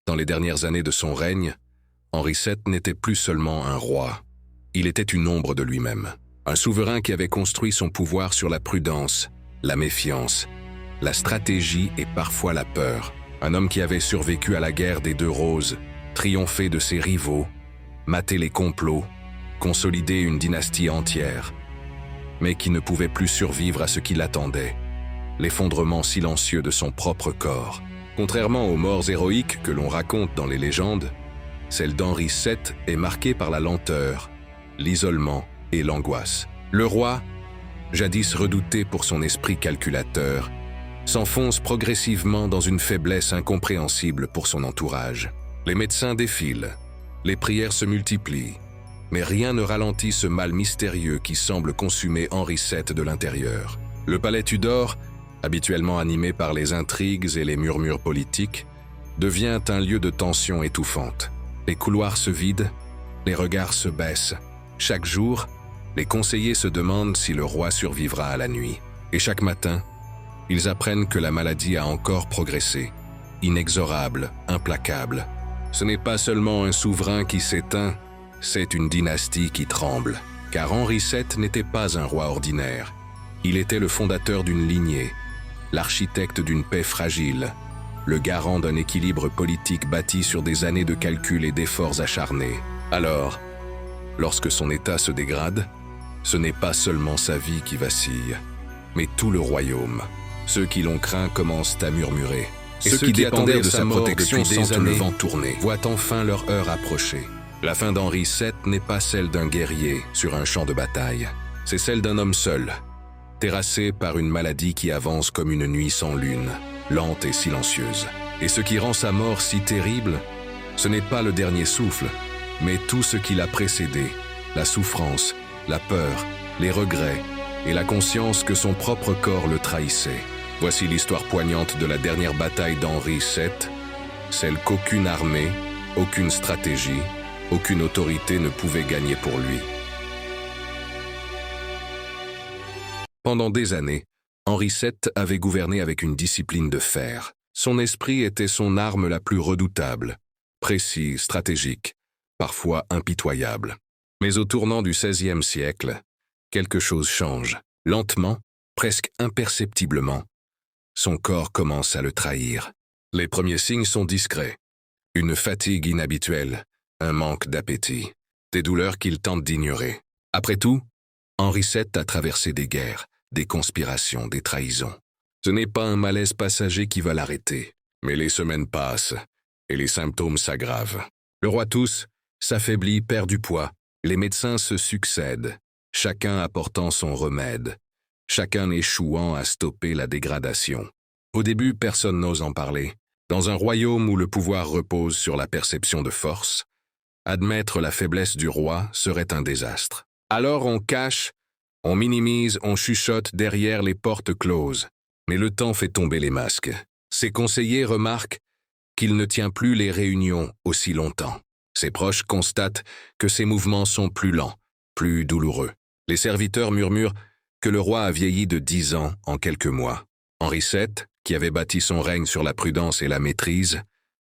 Dans les dernières années de son règne, Henri VII n'était plus seulement un roi. Il était une ombre de lui-même. Un souverain qui avait construit son pouvoir sur la prudence, la méfiance, la stratégie et parfois la peur. Un homme qui avait survécu à la guerre des Deux Roses, triomphé de ses rivaux, maté les complots, consolidé une dynastie entière, mais qui ne pouvait plus survivre à ce qui l'attendait, l'effondrement silencieux de son propre corps. Contrairement aux morts héroïques que l'on raconte dans les légendes, celle d'Henri VII est marquée par la lenteur, l'isolement et l'angoisse. Le roi, jadis redouté pour son esprit calculateur, s'enfonce progressivement dans une faiblesse incompréhensible pour son entourage. Les médecins défilent, les prières se multiplient, mais rien ne ralentit ce mal mystérieux qui semble consumer Henri VII de l'intérieur. Le palais Tudor, habituellement animé par les intrigues et les murmures politiques, devient un lieu de tension étouffante. Les couloirs se vident, les regards se baissent. Chaque jour, les conseillers se demandent si le roi survivra à la nuit. Et chaque matin, ils apprennent que la maladie a encore progressé, inexorable, implacable. Ce n'est pas seulement un souverain qui s'éteint, c'est une dynastie qui tremble. Car Henri VII n'était pas un roi ordinaire. Il était le fondateur d'une lignée, l'architecte d'une paix fragile, le garant d'un équilibre politique bâti sur des années de calculs et d'efforts acharnés. Alors, lorsque son état se dégrade, ce n'est pas seulement sa vie qui vacille, mais tout le royaume. Ceux qui l'ont craint commencent à murmurer. Et ceux qui dépendaient de sa protection sentent le vent tourner, voient enfin leur heure approcher. La fin d'Henri VII n'est pas celle d'un guerrier sur un champ de bataille. C'est celle d'un homme seul, terrassé par une maladie qui avance comme une nuit sans lune, lente et silencieuse. Et ce qui rend sa mort si terrible, ce n'est pas le dernier souffle, mais tout ce qui l'a précédé, la souffrance, la peur, les regrets et la conscience que son propre corps le trahissait. Voici l'histoire poignante de la dernière bataille d'Henri VII, celle qu'aucune armée, aucune stratégie, aucune autorité ne pouvait gagner pour lui. Pendant des années, Henri VII avait gouverné avec une discipline de fer. Son esprit était son arme la plus redoutable, précis, stratégique, parfois impitoyable. Mais au tournant du XVIe siècle, quelque chose change. Lentement, presque imperceptiblement, son corps commence à le trahir. Les premiers signes sont discrets. Une fatigue inhabituelle, un manque d'appétit, des douleurs qu'il tente d'ignorer. Après tout, Henri VII a traversé des guerres, des conspirations, des trahisons. Ce n'est pas un malaise passager qui va l'arrêter. Mais les semaines passent, et les symptômes s'aggravent. Le roi tousse, s'affaiblit, perd du poids. Les médecins se succèdent, chacun apportant son remède, chacun échouant à stopper la dégradation. Au début, personne n'ose en parler. Dans un royaume où le pouvoir repose sur la perception de force, admettre la faiblesse du roi serait un désastre. Alors on cache, on minimise, on chuchote derrière les portes closes. Mais le temps fait tomber les masques. Ses conseillers remarquent qu'il ne tient plus les réunions aussi longtemps. Ses proches constatent que ses mouvements sont plus lents, plus douloureux. Les serviteurs murmurent que le roi a vieilli de 10 ans en quelques mois. Henri VII, qui avait bâti son règne sur la prudence et la maîtrise,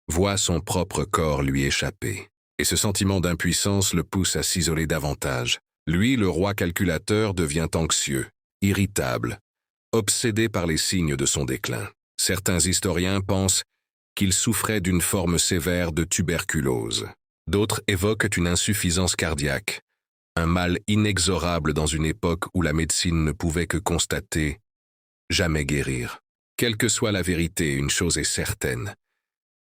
voit son propre corps lui échapper. Et ce sentiment d'impuissance le pousse à s'isoler davantage. Lui, le roi calculateur, devient anxieux, irritable, obsédé par les signes de son déclin. Certains historiens pensent qu'il souffrait d'une forme sévère de tuberculose. D'autres évoquent une insuffisance cardiaque, un mal inexorable dans une époque où la médecine ne pouvait que constater « jamais guérir ». Quelle que soit la vérité, une chose est certaine.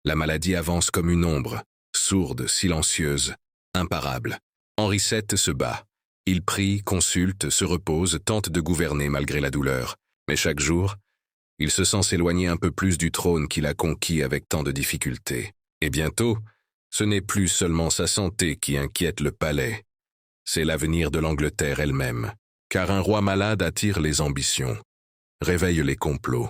La maladie avance comme une ombre, sourde, silencieuse, imparable. Henri VII se bat. Il prie, consulte, se repose, tente de gouverner malgré la douleur. Mais chaque jour, il se sent s'éloigner un peu plus du trône qu'il a conquis avec tant de difficultés. Et bientôt, ce n'est plus seulement sa santé qui inquiète le palais, c'est l'avenir de l'Angleterre elle-même. Car un roi malade attire les ambitions, réveille les complots,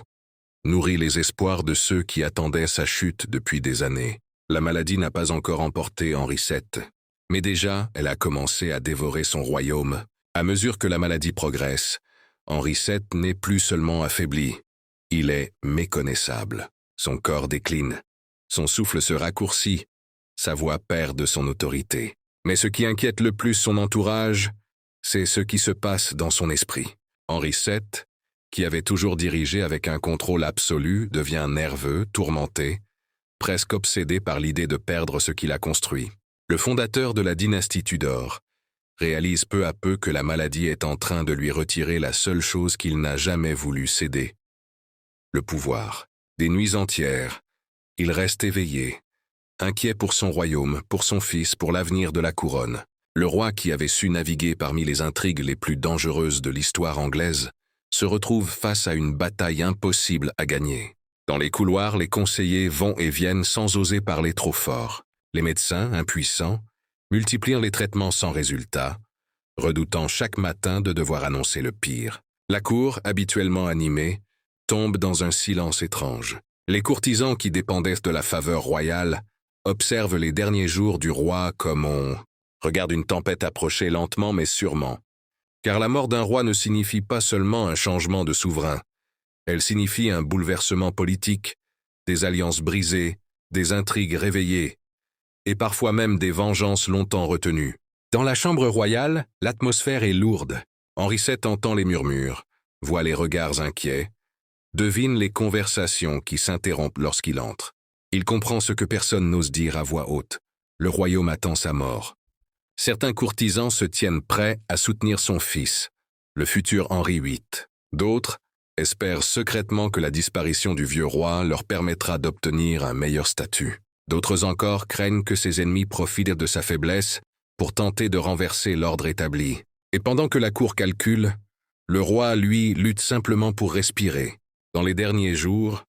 nourrit les espoirs de ceux qui attendaient sa chute depuis des années. La maladie n'a pas encore emporté Henri VII, mais déjà elle a commencé à dévorer son royaume. À mesure que la maladie progresse, Henri VII n'est plus seulement affaibli, il est méconnaissable. Son corps décline, Son souffle se raccourcit, sa voix perd de son autorité. Mais ce qui inquiète le plus son entourage, c'est ce qui se passe dans son esprit. Henri VII, qui avait toujours dirigé avec un contrôle absolu, devient nerveux, tourmenté, presque obsédé par l'idée de perdre ce qu'il a construit. Le fondateur de la dynastie Tudor réalise peu à peu que la maladie est en train de lui retirer la seule chose qu'il n'a jamais voulu céder, le pouvoir. Des nuits entières, il reste éveillé, inquiet pour son royaume, pour son fils, pour l'avenir de la couronne. Le roi qui avait su naviguer parmi les intrigues les plus dangereuses de l'histoire anglaise se retrouve face à une bataille impossible à gagner. Dans les couloirs, les conseillers vont et viennent sans oser parler trop fort. Les médecins, impuissants, multiplient les traitements sans résultat, redoutant chaque matin de devoir annoncer le pire. La cour, habituellement animée, tombe dans un silence étrange. Les courtisans qui dépendaient de la faveur royale observent les derniers jours du roi comme on regarde une tempête approcher lentement mais sûrement. Car la mort d'un roi ne signifie pas seulement un changement de souverain. Elle signifie un bouleversement politique, des alliances brisées, des intrigues réveillées, et parfois même des vengeances longtemps retenues. Dans la chambre royale, l'atmosphère est lourde. Henri VII entend les murmures, voit les regards inquiets, devine les conversations qui s'interrompent lorsqu'il entre. Il comprend ce que personne n'ose dire à voix haute. Le royaume attend sa mort. Certains courtisans se tiennent prêts à soutenir son fils, le futur Henri VIII. D'autres espèrent secrètement que la disparition du vieux roi leur permettra d'obtenir un meilleur statut. D'autres encore craignent que ses ennemis profitent de sa faiblesse pour tenter de renverser l'ordre établi. Et pendant que la cour calcule, le roi, lui, lutte simplement pour respirer. Dans les derniers jours,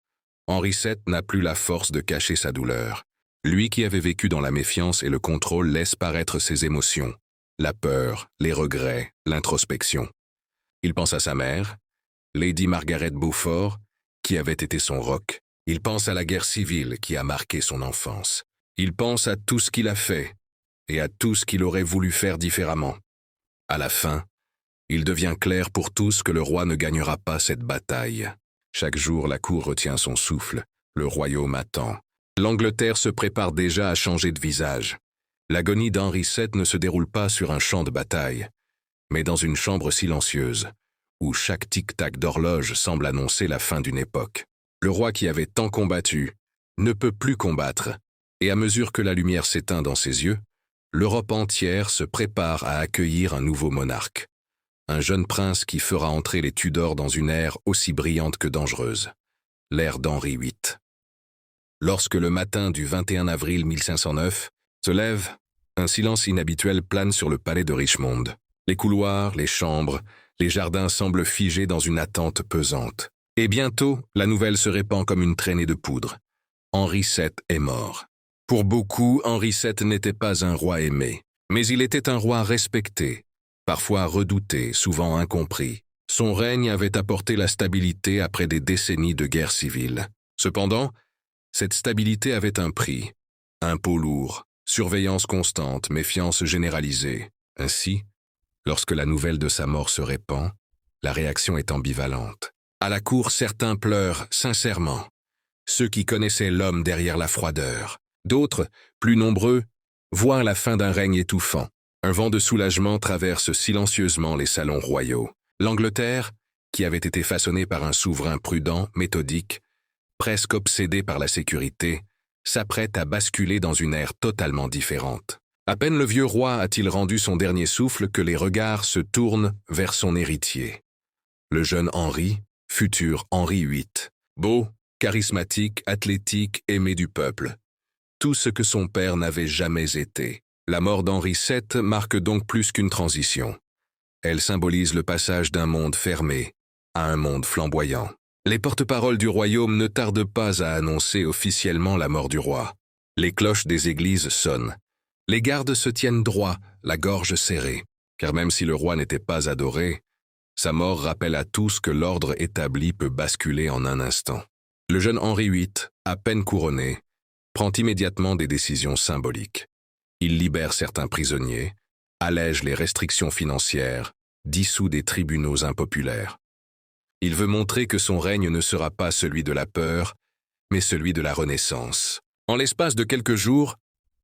Henri VII n'a plus la force de cacher sa douleur. Lui qui avait vécu dans la méfiance et le contrôle laisse paraître ses émotions, la peur, les regrets, l'introspection. Il pense à sa mère, Lady Margaret Beaufort, qui avait été son roc. Il pense à la guerre civile qui a marqué son enfance. Il pense à tout ce qu'il a fait et à tout ce qu'il aurait voulu faire différemment. À la fin, il devient clair pour tous que le roi ne gagnera pas cette bataille. Chaque jour, la cour retient son souffle, le royaume attend. L'Angleterre se prépare déjà à changer de visage. L'agonie d'Henri VII ne se déroule pas sur un champ de bataille, mais dans une chambre silencieuse, où chaque tic-tac d'horloge semble annoncer la fin d'une époque. Le roi qui avait tant combattu ne peut plus combattre, et à mesure que la lumière s'éteint dans ses yeux, l'Europe entière se prépare à accueillir un nouveau monarque. Un jeune prince qui fera entrer les Tudors dans une ère aussi brillante que dangereuse, l'ère d'Henri VIII. Lorsque le matin du 21 avril 1509 se lève, un silence inhabituel plane sur le palais de Richmond. Les couloirs, les chambres, les jardins semblent figés dans une attente pesante. Et bientôt, la nouvelle se répand comme une traînée de poudre. Henri VII est mort. Pour beaucoup, Henri VII n'était pas un roi aimé, mais il était un roi respecté, parfois redouté, souvent incompris. Son règne avait apporté la stabilité après des décennies de guerre civile. Cependant, cette stabilité avait un prix, impôts lourds, surveillance constante, méfiance généralisée. Ainsi, lorsque la nouvelle de sa mort se répand, la réaction est ambivalente. À la cour, certains pleurent sincèrement, ceux qui connaissaient l'homme derrière la froideur. D'autres, plus nombreux, voient la fin d'un règne étouffant. Un vent de soulagement traverse silencieusement les salons royaux. L'Angleterre, qui avait été façonnée par un souverain prudent, méthodique, presque obsédé par la sécurité, s'apprête à basculer dans une ère totalement différente. À peine le vieux roi a-t-il rendu son dernier souffle que les regards se tournent vers son héritier. Le jeune Henri, futur Henri VIII, beau, charismatique, athlétique, aimé du peuple. Tout ce que son père n'avait jamais été. La mort d'Henri VII marque donc plus qu'une transition. Elle symbolise le passage d'un monde fermé à un monde flamboyant. Les porte-paroles du royaume ne tardent pas à annoncer officiellement la mort du roi. Les cloches des églises sonnent. Les gardes se tiennent droit, la gorge serrée, car même si le roi n'était pas adoré, sa mort rappelle à tous que l'ordre établi peut basculer en un instant. Le jeune Henri VIII, à peine couronné, prend immédiatement des décisions symboliques. Il libère certains prisonniers, allège les restrictions financières, dissout des tribunaux impopulaires. Il veut montrer que son règne ne sera pas celui de la peur, mais celui de la Renaissance. En l'espace de quelques jours,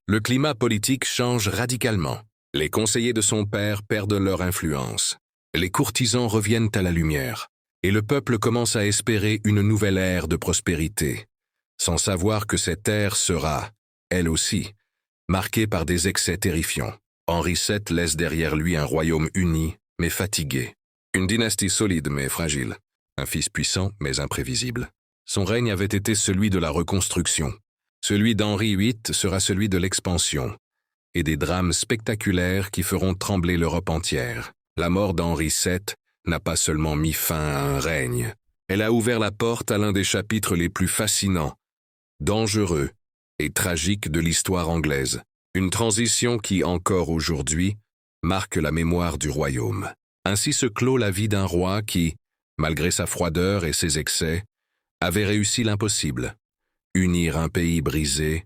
le climat politique change radicalement. Les conseillers de son père perdent leur influence. Les courtisans reviennent à la lumière. Et le peuple commence à espérer une nouvelle ère de prospérité, sans savoir que cette ère sera, elle aussi, marquée par des excès terrifiants. Henri VII laisse derrière lui un royaume uni, mais fatigué. Une dynastie solide, mais fragile. Un fils puissant, mais imprévisible. Son règne avait été celui de la reconstruction. Celui d'Henri VIII sera celui de l'expansion, et des drames spectaculaires qui feront trembler l'Europe entière. La mort d'Henri VII n'a pas seulement mis fin à un règne, elle a ouvert la porte à l'un des chapitres les plus fascinants, dangereux et tragiques de l'histoire anglaise. Une transition qui, encore aujourd'hui, marque la mémoire du royaume. Ainsi se clôt la vie d'un roi qui, malgré sa froideur et ses excès, avait réussi l'impossible, unir un pays brisé,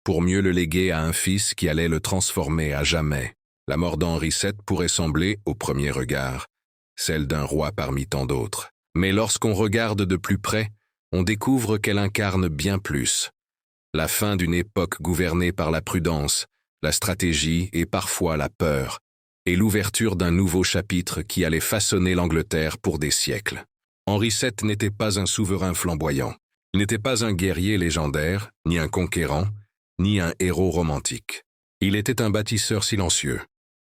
pour mieux le léguer à un fils qui allait le transformer à jamais. La mort d'Henri VII pourrait sembler, au premier regard, celle d'un roi parmi tant d'autres. Mais lorsqu'on regarde de plus près, on découvre qu'elle incarne bien plus. La fin d'une époque gouvernée par la prudence, la stratégie et parfois la peur, et l'ouverture d'un nouveau chapitre qui allait façonner l'Angleterre pour des siècles. Henri VII n'était pas un souverain flamboyant. Il n'était pas un guerrier légendaire, ni un conquérant, ni un héros romantique. Il était un bâtisseur silencieux,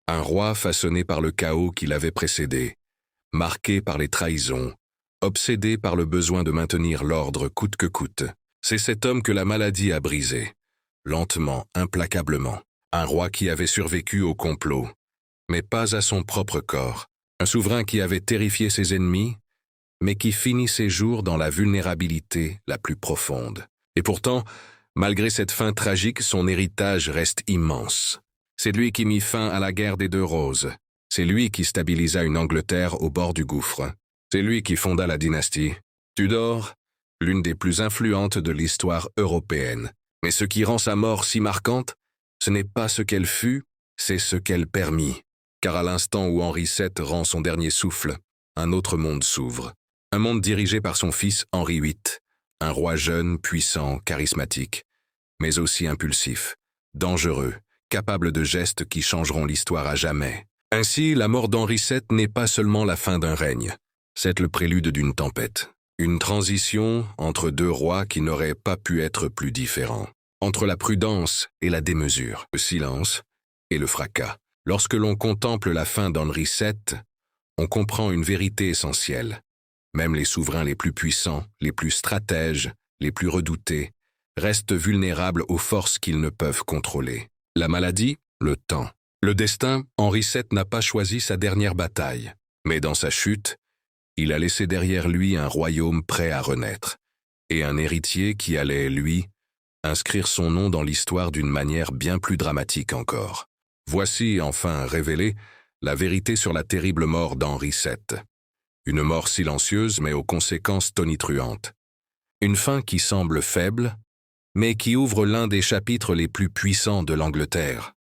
un roi façonné par le chaos qui l'avait précédé, marqué par les trahisons, obsédé par le besoin de maintenir l'ordre coûte que coûte. C'est cet homme que la maladie a brisé, lentement, implacablement. Un roi qui avait survécu au complot, mais pas à son propre corps. Un souverain qui avait terrifié ses ennemis, mais qui finit ses jours dans la vulnérabilité la plus profonde. Et pourtant, malgré cette fin tragique, son héritage reste immense. C'est lui qui mit fin à la guerre des Deux Roses. C'est lui qui stabilisa une Angleterre au bord du gouffre. C'est lui qui fonda la dynastie Tudor, l'une des plus influentes de l'histoire européenne. Mais ce qui rend sa mort si marquante, ce n'est pas ce qu'elle fut, c'est ce qu'elle permit. Car à l'instant où Henri VII rend son dernier souffle, un autre monde s'ouvre. Un monde dirigé par son fils Henri VIII, un roi jeune, puissant, charismatique, mais aussi impulsif, dangereux, capable de gestes qui changeront l'histoire à jamais. Ainsi, la mort d'Henri VII n'est pas seulement la fin d'un règne, c'est le prélude d'une tempête. Une transition entre deux rois qui n'auraient pas pu être plus différents. Entre la prudence et la démesure, le silence et le fracas. Lorsque l'on contemple la fin d'Henri VII, on comprend une vérité essentielle. Même les souverains les plus puissants, les plus stratèges, les plus redoutés, restent vulnérables aux forces qu'ils ne peuvent contrôler. La maladie, le temps. Le destin, Henri VII n'a pas choisi sa dernière bataille. Mais dans sa chute, il a laissé derrière lui un royaume prêt à renaître, et un héritier qui allait, lui, inscrire son nom dans l'histoire d'une manière bien plus dramatique encore. Voici, enfin révélée, la vérité sur la terrible mort d'Henri VII. Une mort silencieuse mais aux conséquences tonitruantes. Une fin qui semble faible, mais qui ouvre l'un des chapitres les plus puissants de l'Angleterre.